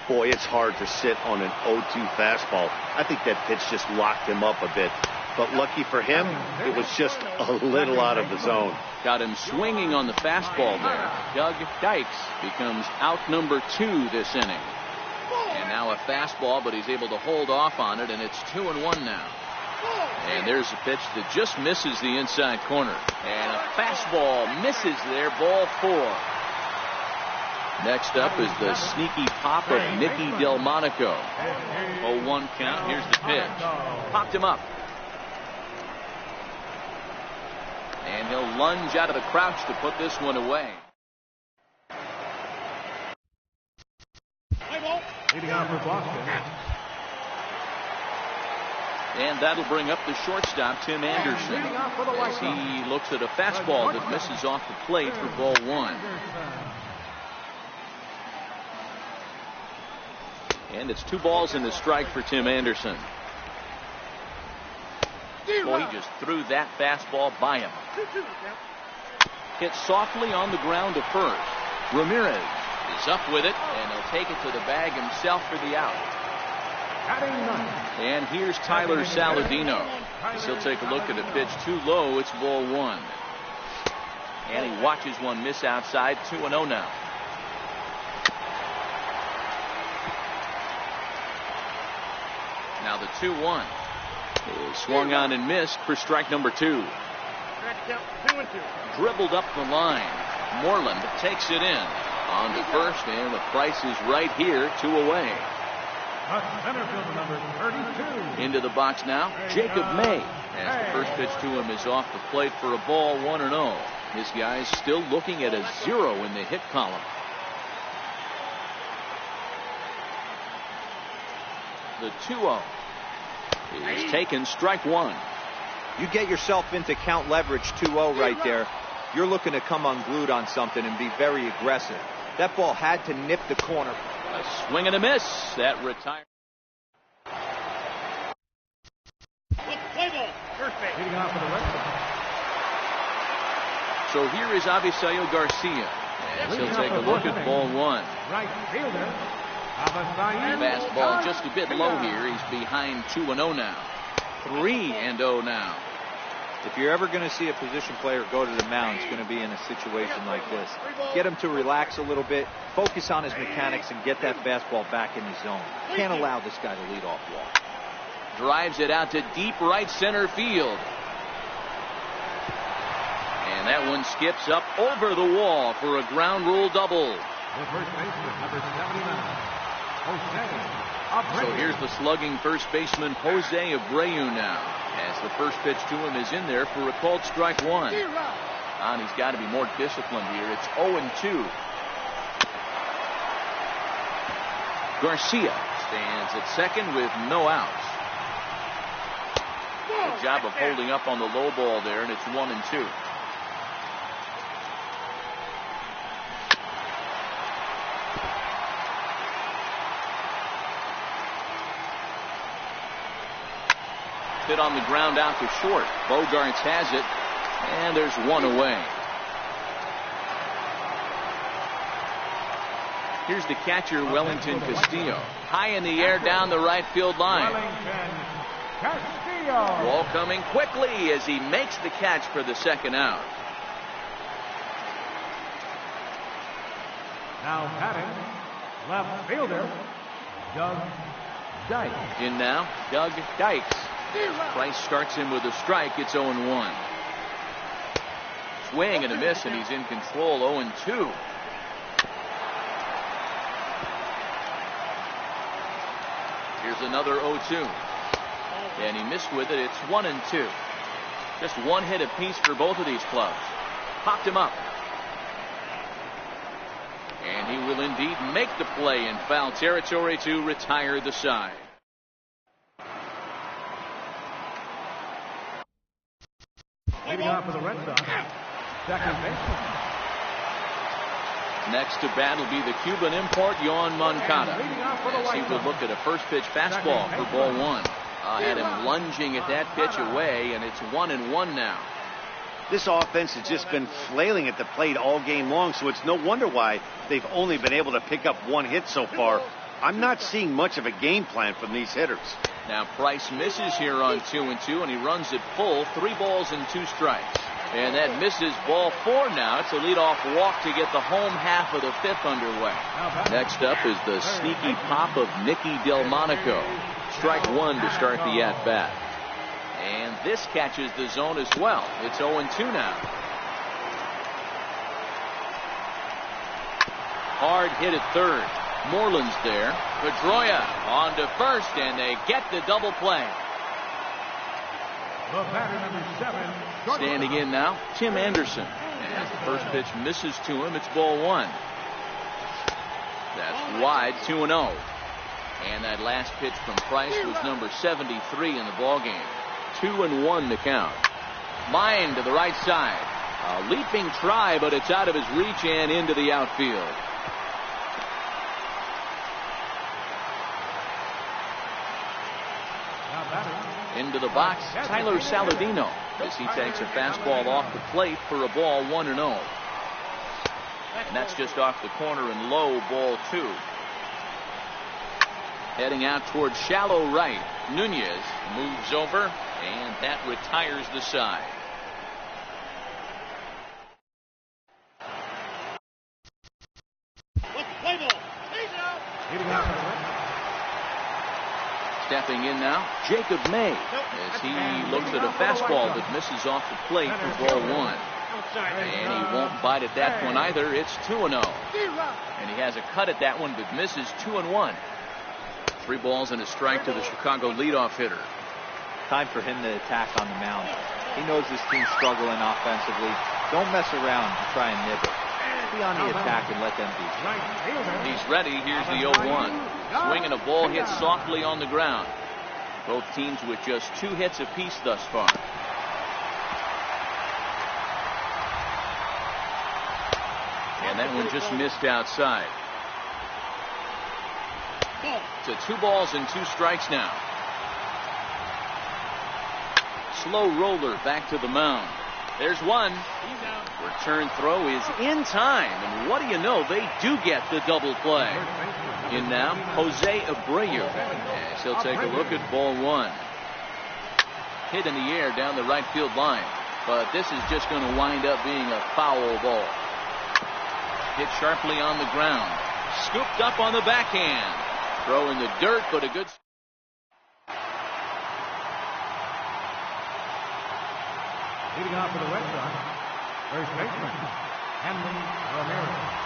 Boy, it's hard to sit on an 0-2 fastball. I think that pitch just locked him up a bit. But lucky for him, it was just a little out of the zone. Got him swinging on the fastball there. Doug Dykes becomes out number 2 this inning. And now a fastball, but he's able to hold off on it, and it's 2-1 now. And there's a pitch that just misses the inside corner. And a fastball misses there, ball 4. Next up is the sneaky pop of Nicky Delmonico. 0-1 count. Here's the pitch. Popped him up. And he'll lunge out of the crouch to put this one away. Leading off for Boston. And that'll bring up the shortstop, Tim Anderson, as he looks at a fastball that misses off the plate for ball 1. And it's 2 balls and a strike for Tim Anderson. Boy, he just threw that fastball by him. Hit softly on the ground to first. Ramirez is up with it, and he'll take it to the bag himself for the out. And here's Tyler Saladino. As he'll take a look at a pitch too low. It's ball 1. And he watches one miss outside. 2-0 now. Now the 2-1 is swung on and missed for strike number 2. Dribbled up the line. Moreland takes it in. On to first, and the price is right here. 2 away. Center fielder number 32. Into the box now, Jacob May. As the first pitch to him is off the plate for a ball, 1-0. This guy's still looking at a 0 in the hit column. The 2-0 is taken, strike 1. You get yourself into count leverage 2-0 right there. You're looking to come unglued on something and be very aggressive. That ball had to nip the corner. A swing and a miss. That retires. Play ball. First base. Leading off for the Red Sox. So here is Avisaíl Garcia. As he'll take a look at ball 1. Right fielder. Avisaíl. Fastball just a bit low here. He's behind 2-0 now. 3-0 now. If you're ever going to see a position player go to the mound, it's going to be in a situation like this. Get him to relax a little bit, focus on his mechanics, and get that fastball back in his zone. Can't allow this guy to lead off walk. Drives it out to deep right center field. And that one skips up over the wall for a ground rule double. The first baseman, number 79, Jose Abreu. So here's the slugging first baseman, Jose Abreu now. As the first pitch to him is in there for a called strike 1. And he's got to be more disciplined here. It's 0-2. Garcia stands at second with no outs. Good job of holding up on the low ball there, and it's 1-2. Hit on the ground out to short. Bogaerts has it, and there's 1 away. Here's the catcher, Wellington Castillo. High in the air down the right field line. Wellington Castillo. Ball coming quickly as he makes the catch for the second out. Now batting, left fielder, Doug Dykes. In now, Doug Dykes. Price starts him with a strike. It's 0-1. Swing and a miss, and he's in control. 0-2. Here's another 0-2. And he missed with it. It's 1-2. Just one hit apiece for both of these clubs. Popped him up. And he will indeed make the play in foul territory to retire the side. Leading off for the Red Sox, second baseman. Next to bat will be the Cuban import, Yoan Moncada. As he will look at a first pitch fastball for ball 1. Had him lunging at that pitch away, and it's 1-1 now. This offense has just been flailing at the plate all game long, so it's no wonder why they've only been able to pick up 1 hit so far. I'm not seeing much of a game plan from these hitters. Now Price misses here on 2-2, and he runs it full. 3 balls and 2 strikes. And that misses ball 4 now. It's a leadoff walk to get the home half of the 5th underway. Next up is the sneaky pop of Nicky Delmonico. Strike 1 to start the at-bat. And this catches the zone as well. It's 0-2 now. Hard hit at third. Moreland's there. Pedroia on to first, and they get the double play. The batter, number 7. Standing in now, Tim Anderson. As the first pitch misses to him, it's ball 1. That's wide, 2-0. And that last pitch from Price was number 73 in the ballgame. 2-1 to count. Line to the right side. A leaping try, but it's out of his reach and into the outfield. Into the box, Tyler Saladino, as he takes a fastball off the plate for a ball 1-0. And that's just off the corner and low, ball 2. Heading out towards shallow right. Nunez moves over, and that retires the side. Stepping in now, Jacob May, as he looks at a fastball that misses off the plate for ball 1. And he won't bite at that one either. It's 2-0. And he has a cut at that one, but misses 2-1. 3 balls and a strike to the Chicago leadoff hitter. Time for him to attack on the mound. He knows this team's struggling offensively. Don't mess around and try and nib it. Be on the attack and let them be. He's ready. Here's the 0-1. Swinging a ball hit softly on the ground. Both teams with just 2 hits apiece thus far. And that one just missed outside. So 2 balls and 2 strikes now. Slow roller back to the mound. There's one. Return throw is in time. And what do you know? They do get the double play. In now, Jose Abreu. As he'll take a look at ball 1. Hit in the air down the right field line. But this is just going to wind up being a foul ball. Hit sharply on the ground. Scooped up on the backhand. Throw in the dirt, but a good... Leading off for the Red Sox, first baseman, Hanley Ramirez.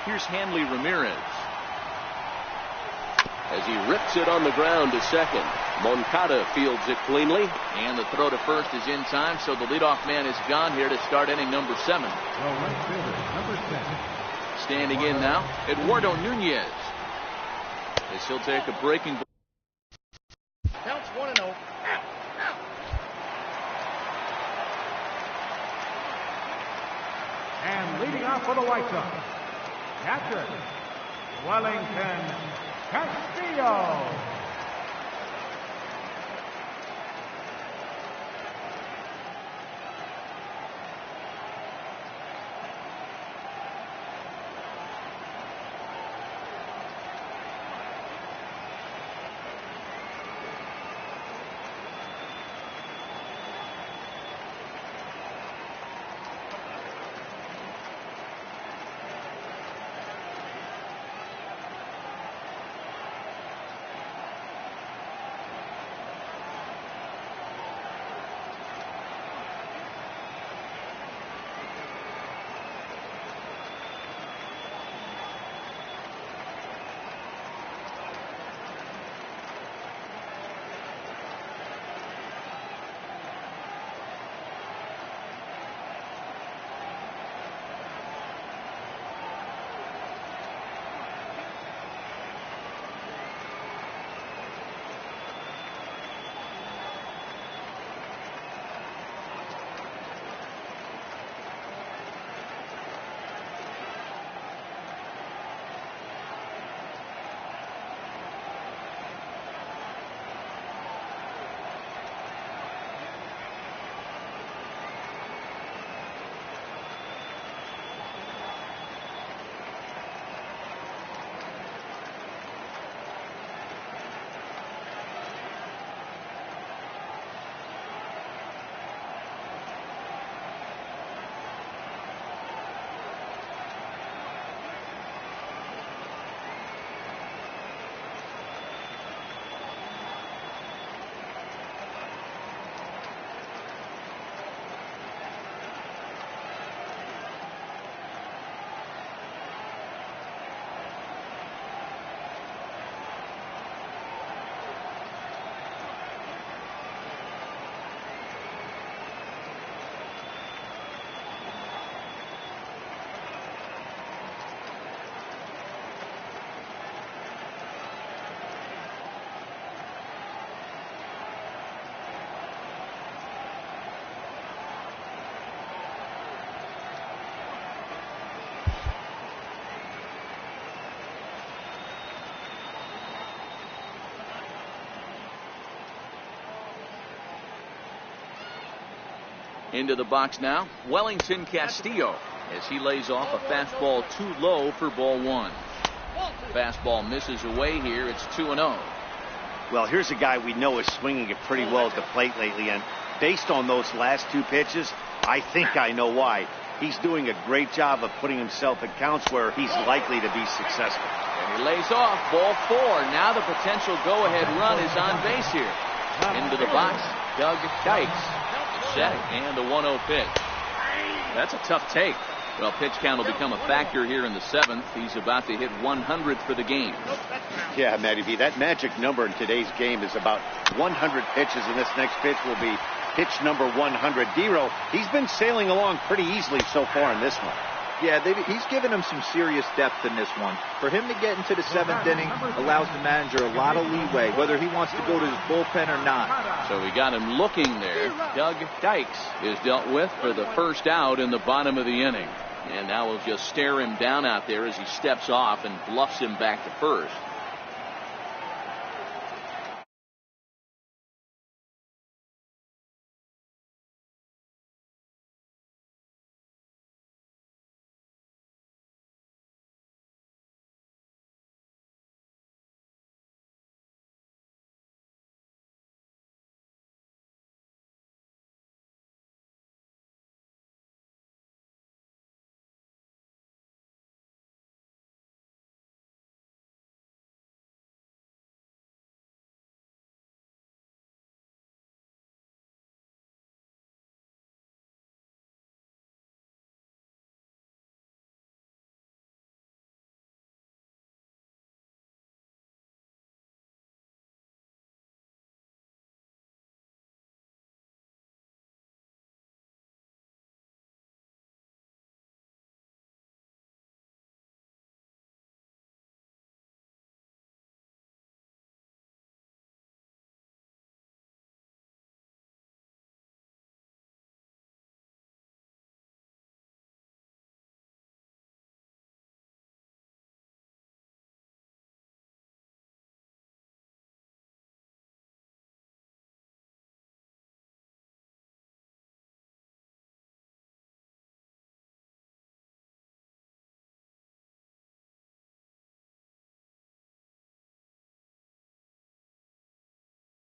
Here's Hanley Ramirez. as he rips it on the ground to second. Moncada fields it cleanly. And the throw to first is in time, so the leadoff man is gone here to start inning number 7. The right fielder, number 10. Standing in now, Eduardo Nunez. As he'll take a breaking ball. Counts 1-0. And leading off for the White Sox, catcher, Wellington Castillo. Into the box now, Wellington Castillo, as he lays off a fastball too low for ball 1. Fastball misses away here. It's 2-0. Well, here's a guy we know is swinging it pretty well at the plate lately, and based on those last 2 pitches, I think I know why. He's doing a great job of putting himself in counts where he's likely to be successful. And he lays off ball 4. Now the potential go-ahead run is on base here. Into the box, Doug Dykes. Set and the 1-0 pitch. That's a tough take. Well, pitch count will become a factor here in the 7th. He's about to hit 100 for the game. Yeah, Matty V, that magic number in today's game is about 100 pitches, and this next pitch will be pitch number 100. Dero, he's been sailing along pretty easily so far in this one. Yeah, he's given him some serious depth in this one. For him to get into the 7th inning allows the manager a lot of leeway, whether he wants to go to his bullpen or not. So we got him looking there. Doug Dykes is dealt with for the first out in the bottom of the inning. And now we'll just stare him down out there as he steps off and bluffs him back to first.